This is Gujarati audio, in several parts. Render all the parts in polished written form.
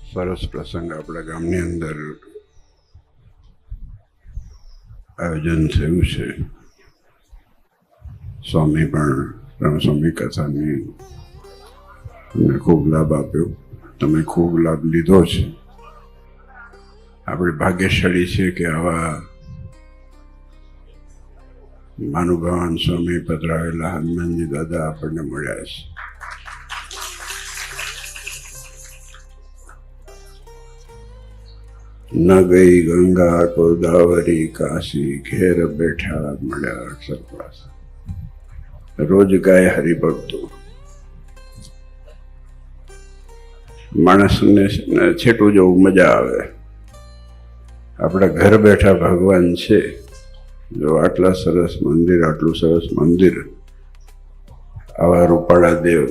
સરસ પ્રસંગ આપણા ગામની અંદર આયોજન થયું છે. સ્વામી પણ રામસ્વામી કથાની અમને ખૂબ લાભ આપ્યો. તમે ખૂબ લાભ લીધો છે. આપણે ભાગ્યશાળી છે કે આવા મહાનુભાવાન સ્વામી પધરાવેલા હનુમાનજી દાદા આપણને મળ્યા છે. ન ગઈ ગંગા ગોદાવરી કાશી, ઘેર બેઠા મળ્યા અક્ષર પાસે. રોજ ગાય હરિભક્તો. માણસને છેટું જવું મજા આવે. આપણા ઘર બેઠા ભગવાન છે. જો આટલા સરસ મંદિર, આટલું સરસ મંદિર, આવા રૂપાળા દેવ.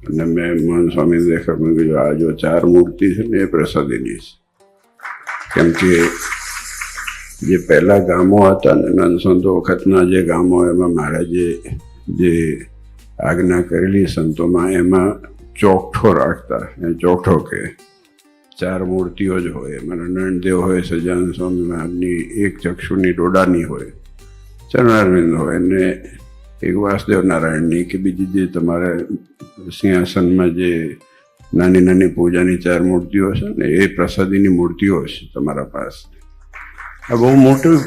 અને મેં મન સ્વામી દેખા મેં કીધું આ જો 4 મૂર્તિ છે ને એ પ્રસાદીની છે. કેમ કે જે પહેલા ગામો હતા ને નંદસંતો વખતના જે ગામો, એમાં મહારાજે જે આજ્ઞા કરેલી સંતોમાં, એમાં ચોકઠો રાખતા. એ ચોકઠો કે 4 મૂર્તિઓ જ હોય. એમાં નંદદેવ હોય, સજાનંદ સ્વામી મહારાજની એક ચક્ષુની ડોડાની હોય, ચરણારવિંદ હોય, અને એક વાસુદેવ નારાયણની કે બીજી જે તમારે સિંહાસનમાં જે નાની નાની પૂજાની 4 મૂર્તિઓ છે ને, એ પ્રસાદીની મૂર્તિઓ છે તમારા પાસે. આ બહુ મોટું.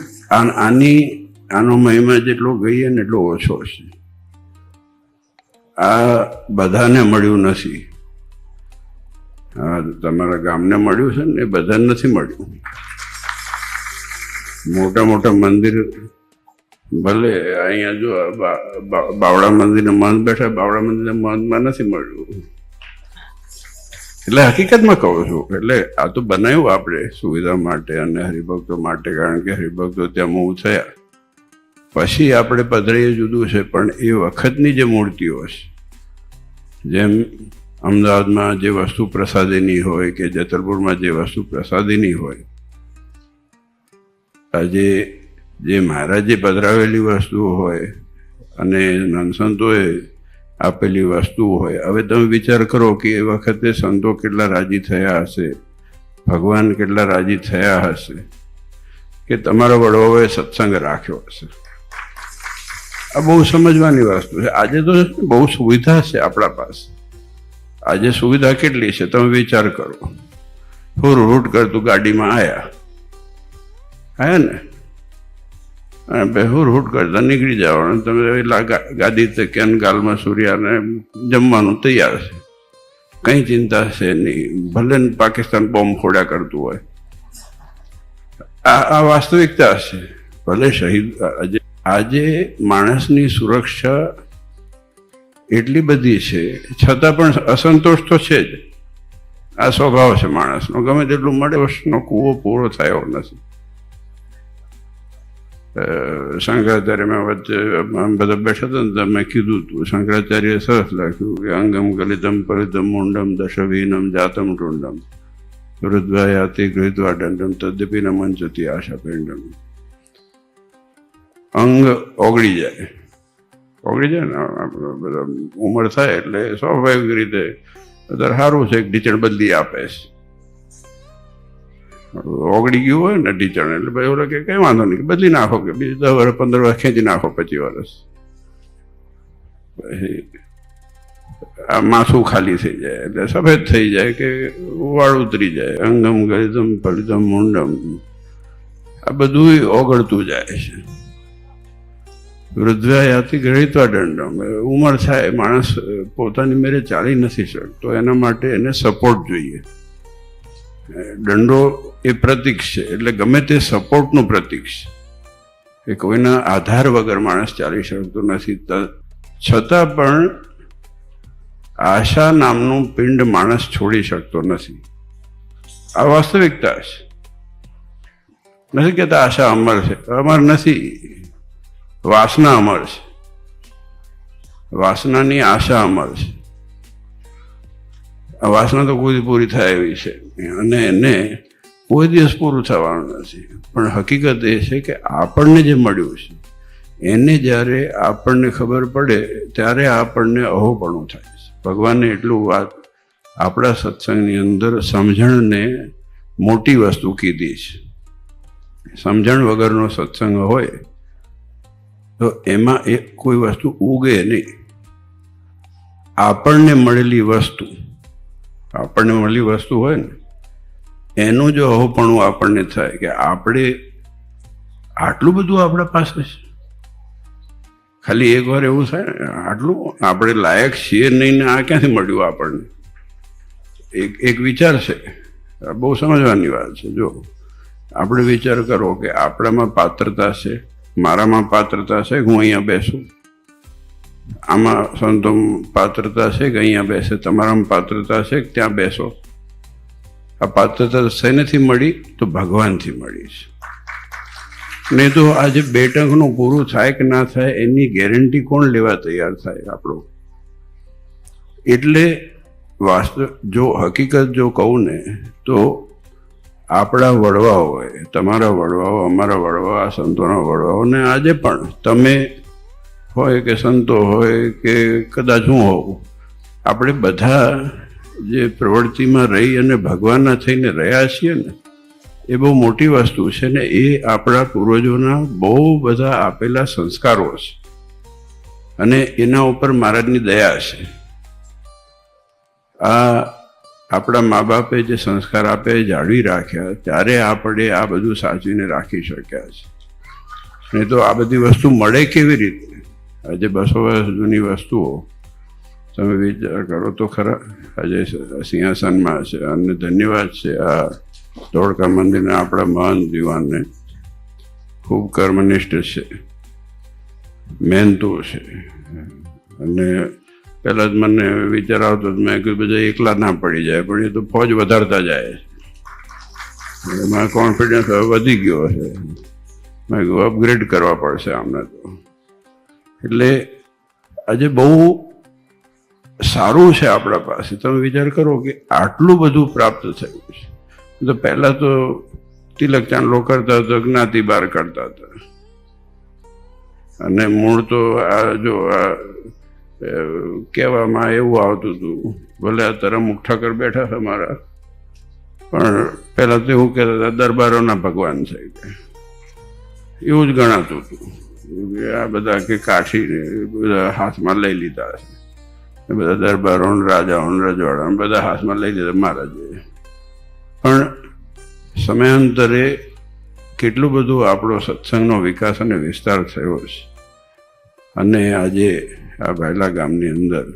આનો મહિમા જેટલો કહીએ ને એટલો ઓછો છે. આ બધાને મળ્યું નથી. તમારા ગામને મળ્યું છે ને, એ બધાને નથી મળ્યું. મોટા મોટા મંદિર, ભલે અહીંયા જો બાવળા મંદિરના મહંત બેઠા, બાવળા મંદિરના મહંતમાં નથી મળ્યું. એટલે હકીકતમાં કહું છું. એટલે આ તો બનાવ્યું આપણે સુવિધા માટે અને હરિભક્તો માટે, કારણ કે હરિભક્તો ત્યાં મૂવ થયા. પછી આપણે પધરાઈએ જુદું છે, પણ એ વખતની જે મૂર્તિઓ છે, જેમ અમદાવાદમાં જે વસ્તુ પ્રસાદીની હોય કે જેતલપુરમાં જે વસ્તુ પ્રસાદીની હોય, આજે જે મહારાજે પધરાવેલી વસ્તુઓ હોય અને નંદસંતોએ આપેલી વસ્તુઓ હોય. હવે તમે વિચાર કરો કે એ વખતે સંતો કેટલા રાજી થયા હશે, ભગવાન કેટલા રાજી થયા હશે કે તમારા વડવાઓએ સત્સંગ રાખ્યો હશે. આ બહુ સમજવાની વસ્તુ છે. આજે તો બહુ સુવિધા છે આપણા પાસે. આજે સુવિધા કેટલી છે તમે વિચાર કરો. હુટ કરતું ગાડીમાં આયા ને, અને હુટ કરતા નીકળી જવાનું. તમે ગાદી તકે ગાલમાં સૂર્યાને જમવાનું તૈયાર છે. કંઈ ચિંતા છે નહીં. ભલે પાકિસ્તાન બોમ્બ ખોડ્યા કરતું હોય. આ વાસ્તવિકતા છે. ભલે શહીદ. આજે માણસની સુરક્ષા એટલી બધી છે, છતાં પણ અસંતોષ તો છે જ. આ સ્વભાવ છે માણસનો. ગમે તેટલું મળે, વર્ષનો કૂવો પૂરો થયો નથી. શંકરાચાર્યમાં વચ્ચે બધા બેઠા હતા ને, મેં કીધું હતું, શંકરાચાર્યએ સરસ લખ્યું કે અંગમ ગલિતમ પરિતમ મુંડમ દશવિનમ જાતમ ટુંડમ વૃદ્ધયાતિ ગૃહિત્વા દંડમ તદ્યપિ ન મંચતી આશા પિંડમ. અંગ ઓગળી જાય ને, બધા ઉંમર થાય એટલે સ્વાભાવિક રીતે અત્યારે સારું છે, ઢીચણ બદલી આપે છે. ઓગળી ગયું હોય ને ઢીચણ, એટલે ભાઈ ઓલા કે કંઈ વાંધો નહીં, બદલી નાખો, કે બીજું 10 વર્ષ 15 વર્ષ ખેંચી નાખો, 25 વર્ષ. પછી આ માથું ખાલી થઈ જાય એટલે સફેદ થઈ જાય કે વાળ ઉતરી જાય. અંગમ ગલિતમ ફલિતમ મુંડમ, આ બધું ઓગળતું જાય છે. વૃદ્ધયાતિ ગૃહિત્વા દંડમ, ઉંમર થાય, માણસ પોતાની મેરે ચાલી નથી શકતો, એના માટે એને સપોર્ટ જોઈએ. દંડો એ પ્રતીક છે, એટલે ગમે તે સપોર્ટનું પ્રતીક છે. કે કોઈના આધાર વગર માણસ ચાલી શકતો નથી. છતાં પણ આશા નામનું પિંડ માણસ છોડી શકતો નથી. આ વાસ્તવિકતા છે. નથી કહેતા આશા અમર છે, અમર નથી. વાસના અમર છે. વાસનાની આશા અમર છે. આ વાસના તો કોઈ પૂરી થાય એવી છે, અને એને કોઈ દિવસ પૂરું થવાનું નથી. પણ હકીકત એ છે કે આપણને જે મળ્યું છે એને જ્યારે આપણને ખબર પડે ત્યારે આપણને અહોપણું થાય છે. ભગવાને એટલું વાત આપણા સત્સંગની અંદર સમજણને મોટી વસ્તુ કીધી છે. સમજણ વગરનો સત્સંગ હોય તો એમાં એક કોઈ વસ્તુ ઉગે નહીં. આપણને મળેલી વસ્તુ હોય ને એનું જો અહોપણું આપણને થાય કે આપણે આટલું બધું આપણા પાસે છે. ખાલી એકવાર એવું થાય ને આટલું આપણે લાયક છીએ નહીં ને આ ક્યાંથી મળ્યું આપણને. એક વિચાર છે, બહુ સમજવાની વાત છે. જો આપણે વિચાર કરો કે આપણામાં પાત્રતા છે, મારામાં પાત્રતા છે કે હું અહીંયા બેસું, આમાં સંતો પાત્રતા છે કે અહીંયા બેસે, તમારામાં પાત્રતા છે કે ત્યાં બેસો. આ પાત્રતા શેનાથી મળી? તો ભગવાનથી મળી છે. નહીં તો આજે 2 ટંકનું પૂરું થાય કે ના થાય એની ગેરંટી કોણ લેવા તૈયાર થાય આપણો? એટલે જો હકીકત જો કહું ને તો આપણા વડવાઓ હોય, તમારા વડવાઓ, અમારા વડવાઓ, આ સંતોના વડવાઓ, ને આજે પણ તમે હોય કે સંતો હોય કે કદાચ હું હોઉં, આપણે બધા જે પ્રવૃત્તિમાં રહી અને ભગવાનના થઈને રહ્યા છીએ ને એ બહુ મોટી વસ્તુ છે ને. એ આપણા પૂર્વજોના બહુ બધા આપેલા સંસ્કારો છે અને એના ઉપર મહારાજની દયા છે. આ આપણા મા બાપે જે સંસ્કાર આપે જાળવી રાખ્યા ત્યારે આપણે આ બધું સાચવીને રાખી શક્યા છે. નહીં તો આ બધી વસ્તુ મળે કેવી રીતે? આજે 200 વર્ષ જૂની વસ્તુઓ તમે વિચાર કરો તો ખરા. આજે સિંહાસનમાં છે અને ધન્યવાદ છે આ ધોળકા મંદિરના આપણા મહાન દીવાનને. ખૂબ કર્મનિષ્ઠ છે, મહેનતુ છે. અને પહેલાં જ મને વિચાર આવતો મેં કીધું બધા એકલા ના પડી જાય, પણ એ તો ફોજ વધારતા જાય. મારો કોન્ફિડન્સ હવે વધી ગયો છે. મેં કીધું અપગ્રેડ કરવા પડશે આમને તો. એટલે આજે બહુ સારું છે આપણા પાસે. તમે વિચાર કરો કે આટલું બધું પ્રાપ્ત થયું છે. તો પહેલાં તો તિલક ચાંદલો કરતા હતા, જ્ઞાતિ બહાર કરતા હતા. અને મૂળ તો આ જો આ કહેવામાં એવું આવતું હતું, ભલે અત્યારે અમુક ઠાકર બેઠા છે મારા, પણ પહેલાં તો એવું કહેતા હતા દરબારોના ભગવાન છે. એવું જ ગણાતું હતું. આ બધા કે કાઠીને બધા હાથમાં લઈ લીધા છે. બધા દરબારો, રાજાઓ, રજવાડા બધા હાથમાં લઈ લીધા મહારાજે. પણ સમયાંતરે કેટલું બધું આપણો સત્સંગનો વિકાસ અને વિસ્તાર થયો છે. અને આજે આ ભાયલા ગામની અંદર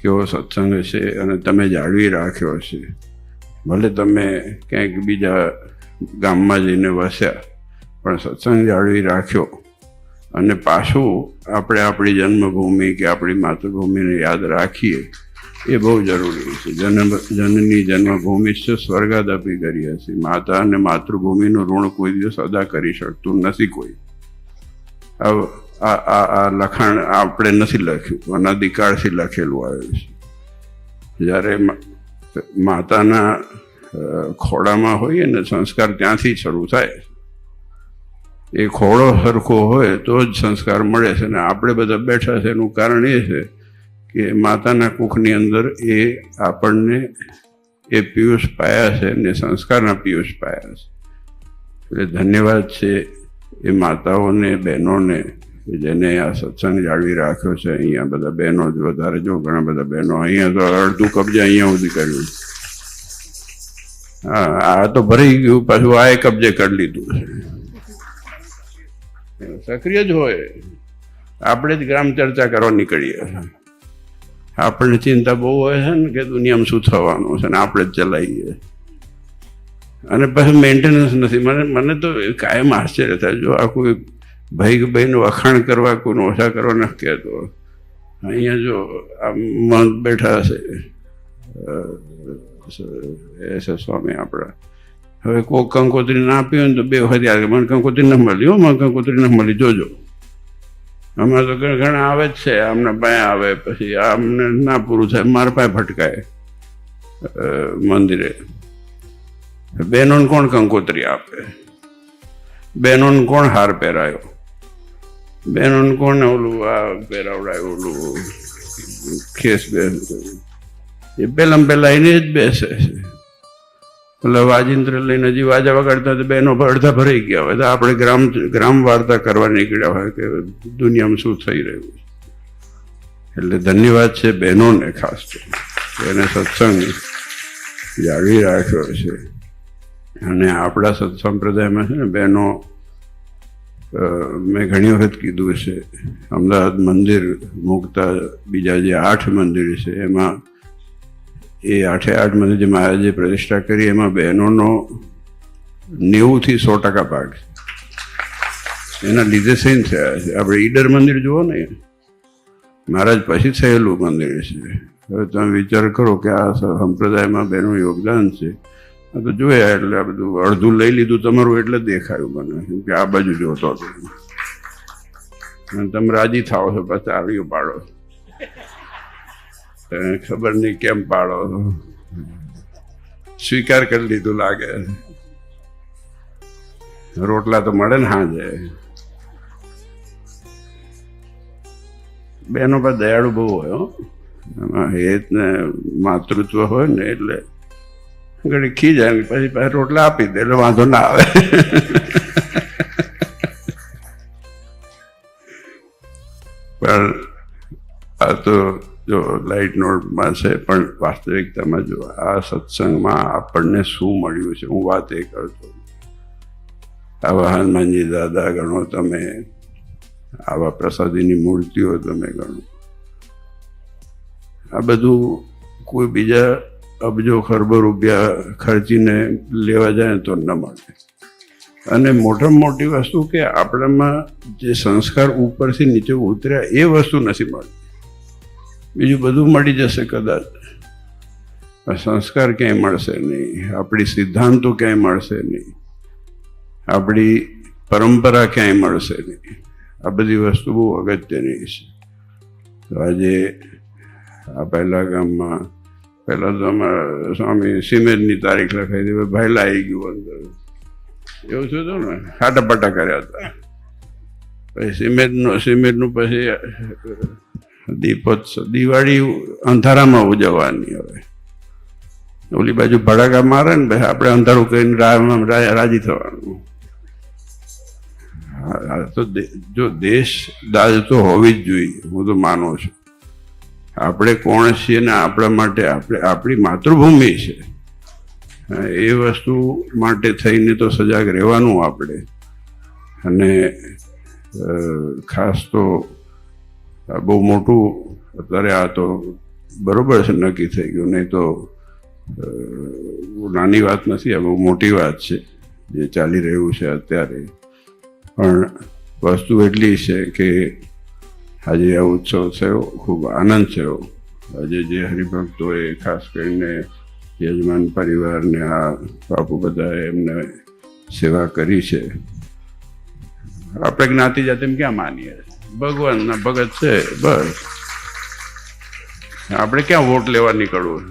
કેવો સત્સંગ છે અને તમે જાળવી રાખ્યો છે. ભલે તમે ક્યાંક બીજા ગામમાં જઈને વસ્યા, પણ સત્સંગ જાળવી રાખ્યો. અને પાછું આપણે આપણી જન્મભૂમિ કે આપણી માતૃભૂમિને યાદ રાખીએ એ બહુ જરૂરી છે. જનની જન્મભૂમિ છે સ્વર્ગાદપી કરી હશે. માતા અને માતૃભૂમિનું ઋણ કોઈ દિવસ અદા કરી શકતું નથી કોઈ. આ લખાણ આપણે નથી લખ્યું, અનાદિકાળથી લખેલું આવ્યું છે. જ્યારે માતાના ખોળામાં હોઈએ ને સંસ્કાર ત્યાંથી શરૂ થાય. એ ખોળો સરખો હોય તો જ સંસ્કાર મળે છે. ને આપણે બધા બેઠા છે એનું કારણ એ છે કે માતાના કુખની અંદર એ આપણને એ પિયુષ પાયા છે ને સંસ્કારના પિયુષ પાયા છે. એટલે ધન્યવાદ છે એ માતાઓને, બહેનોને જેને આ સત્સંગ જાળવી રાખ્યો છે. અહીંયા બધા બહેનો જ વધારે, જો ઘણા બધા બહેનો અહીંયા તો અડધું કબજે અહીંયા સુધી કર્યું. હા, આ તો ભરાઈ ગયું, પાછું આ કબજે કરી લીધું છે. સક્રિય જ હોય. આપણે જ ગ્રામ ચર્ચા કરવા નીકળીએ. આપણને ચિંતા બહુ હોય છે ને કે દુનિયામાં શું થવાનું છે ને આપણે જ ચલાવીએ. અને પછી મેન્ટેનન્સ નથી. મને તો કાયમ આશ્ચર્ય થાય. જો આ કોઈ ભાઈનું વખાણ કરવા, કોઈનું ઓછા કરવા નથી કહેતો. અહીંયા જો આ મન બેઠા છે એ છે સ્વામી આપણા. હવે કોઈ કંકોત્રી ના આપી હોય ને તો 2 વખત યાદ મને કંકોત્રી ન મળી, મને કંકોત્રી ન મળી, જોજો. અમારે તો ઘણા આવે જ છે, આમને પાસે આવે, પછી આમને ના પૂરું થાય મારા પાસે ભટકાય મંદિરે. બહેનોને કોણ કંકોત્રી આપે? બહેનોને કોણ હાર પહેરાયો? બહેનોને કોણ ઓલું આ પહેરાવડાયું, ઓલું ખેસ બેસ? એ પહેલા એને જ બેસે છે. પેલા વાજિંત્ર લઈને હજી વાજા વગાડતા તો બહેનો અડધા ભરાઈ ગયા હોય. તો આપણે ગ્રામ વાર્તા કરવા નીકળ્યા હોય કે દુનિયામાં શું થઈ રહ્યું છે. એટલે ધન્યવાદ છે બહેનોને, ખાસ તો એને સત્સંગ જાળવી રાખ્યો છે. અને આપણા સંપ્રદાયમાં છે ને બહેનો, મેં ઘણી વખત કીધું છે, અમદાવાદ મંદિર મૂકતા બીજા જે 8 મંદિર છે એમાં એ 8 મંદિર જે મહારાજે પ્રતિષ્ઠા કરી એમાં બહેનોનો 90% ભાગ છે. એના લીધે સેન થયા છે. આપણે ઈડર મંદિર જુઓ ને, મહારાજ પછી થયેલું મંદિર છે. હવે તમે વિચાર કરો કે આ સંપ્રદાયમાં બહેનું યોગદાન છે. આ તો જોયા એટલે આ બધું અડધું લઈ લીધું તમારું એટલે દેખાયું મને, કેમ કે આ બાજુ જોતો હતો. તમે રાજી થાવ છો, પછી આવ્યો પાડો, ખબર નહીં કેમ પાડો, સ્વીકાર કરી લીધું લાગે. રોટલા તો મળે ને હાજે. બહેનો પર દયાળુ બહુ હોય હો. એમાં હેત ને માતૃત્વ હોય ને એટલે ઘડી ખી જાય ને પછી રોટલા આપી દે એટલે વાંધો ના આવે. પણ આ તો જો લાઇટ નોટમાં છે, પણ વાસ્તવિકતામાં જો આ સત્સંગમાં આપણને શું મળ્યું છે, હું વાત એ કરતો. આવા હનુમાનજી દાદા ગણો તમે, આવા પ્રસાદીની મૂર્તિઓ તમે ગણો, આ બધું કોઈ બીજા અબજો ખરબો રૂપિયા ખર્ચીને લેવા જાય તો ન મળે. અને મોટામાં મોટી વસ્તુ કે આપણામાં જે સંસ્કાર ઉપરથી નીચે ઉતર્યા એ વસ્તુ નથી મળતી. બીજું બધું મળી જશે કદાચ, સંસ્કાર ક્યાંય મળશે નહીં, આપણી સિદ્ધાંતો ક્યાંય મળશે નહીં, આપણી પરંપરા ક્યાંય મળશે નહીં. આ બધી વસ્તુ બહુ અગત્યની છે. તો આજે આ પહેલા ગામમાં પહેલાં તો અમારા સ્વામી સિમેન્ટની તારીખ લખાઈ હતી, ભાઈલા આવી ગયું અંદર, એવું થયું હતું ને, હાટાપાટા કર્યા હતા. પછી સિમેન્ટનું પછી દિવાળી અંધારામાં ઉજવવાની. હવે ઓલી બાજુ ભડાકા મારે ને ભાઈ આપણે અંધારું કરીને રાજી થવાનું. તો જો દેશ દાજ તો હોવી જ જોઈએ, હું તો માનું છું. આપણે કોણ છીએ ને આપણા માટે આપણી માતૃભૂમિ છે એ વસ્તુ માટે થઈને તો સજાગ રહેવાનું આપણે. અને ખાસ તો બહુ મોટું અત્યારે આ તો બરોબર છે, નક્કી થઈ ગયું, નહીં તો નાની વાત નથી, આ બહુ મોટી વાત છે જે ચાલી રહ્યું છે અત્યારે. પણ વસ્તુ એટલી છે કે આજે આ ઉત્સવ થયો, ખૂબ આનંદ થયો. આજે જે હરિભક્તોએ ખાસ કરીને યજમાન પરિવારને આ બાપુ બધાએ એમને સેવા કરી છે. આપણે જ્ઞાતિ જાતિ ક્યાં માનીએ, ભગવાનના ભગત છે બસ. આપણે ક્યાં વોટ લેવા નીકળવું,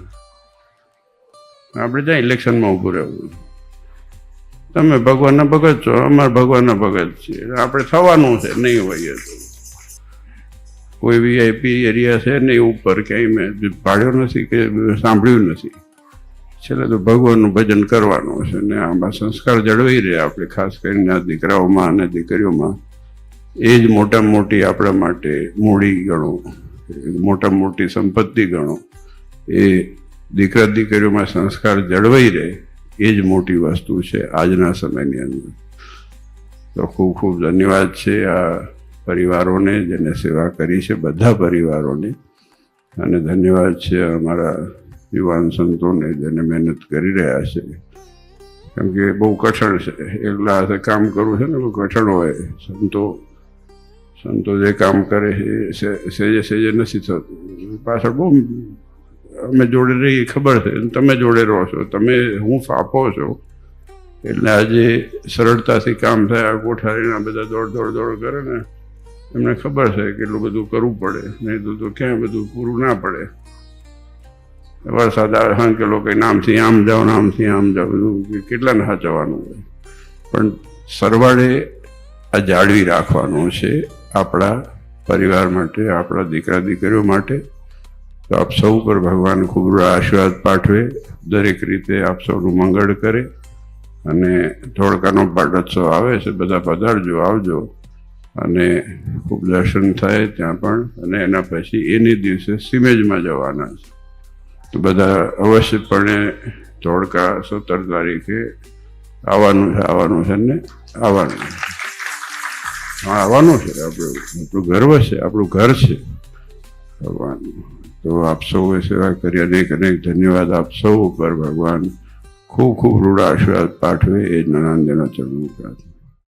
આપણે ત્યાં ઇલેક્શનમાં ઊભું રહેવું. તમે ભગવાનના ભગત છો, અમારા ભગવાનના ભગત છીએ, આપણે થવાનું છે. નહીં હોઈએ તો કોઈ વીઆઈપી એરિયા છે નહીં ઉપર ક્યાંય મેં પાડ્યો નથી કે સાંભળ્યું નથી. છેલ્લે તો ભગવાનનું ભજન કરવાનું છે ને આમાં સંસ્કાર જળવાઈ રહે. આપણે ખાસ કરીને આ દીકરાઓમાં અને દીકરીઓમાં એ જ મોટામાં મોટી આપણા માટે મૂડી ગણો, મોટામાં મોટી સંપત્તિ ગણો. એ દીકરા દીકરીઓમાં સંસ્કાર જળવાઈ રહે એ જ મોટી વસ્તુ છે આજના સમયની અંદર. તો ખૂબ ખૂબ ધન્યવાદ છે આ પરિવારોને જેને સેવા કરી છે, બધા પરિવારોને. અને ધન્યવાદ છે અમારા યુવાન સંતોને જેને મહેનત કરી રહ્યા છે. કેમ કે બહુ કઠણ છે, એકલા હાથે કામ કરવું છે ને બહુ કઠણ હોય. સંતો જે કામ કરે છે સેજે સેજે નથી થતું. પાછળ બહુ અમે જોડે રહી ખબર છે, તમે જોડે રહો છો, તમે હું આપો છો એટલે આજે સરળતાથી કામ થાય. આ કોઠારીના બધા દોડ કરે ને એમને ખબર છે કેટલું બધું કરવું પડે, નહીં તો ક્યાંય બધું પૂરું ના પડે. વરસાદ આવે હા કે લોકો નામથી આમ જાઓ નામથી આમ જાઓ, બધું કેટલાને સાચવવાનું હોય. પણ સરવાળે આ જાળવી રાખવાનું છે આપણા પરિવાર માટે, આપણા દીકરા દીકરીઓ માટે. તો આપ સૌ પર ભગવાન ખૂબ આશીર્વાદ પાઠવે, દરેક રીતે આપ સૌનું મંગળ કરે. અને ધોળકાનો પાટોત્સવ આવે છે, બધા પધારજો, આવજો અને ખૂબ દર્શન થાય ત્યાં પણ. અને એના પછી એની દિવસે સિમેજમાં જવાના છે, તો બધા અવશ્યપણે ધોળકા 17 તારીખે આવવાનું છે ને આવવાનું. હા, આવવાનું છે. આપણું ગર્વ છે, આપણું ઘર છે ભગવાનનું. તો આપ સૌએ સેવા કરી અનેક અનેક ધન્યવાદ. આપ સૌ ઉપર ભગવાન ખૂબ ખૂબ રૂડા આશીર્વાદ પાઠવે, એ નણાંદેના ચરણો પ્રાર્થના.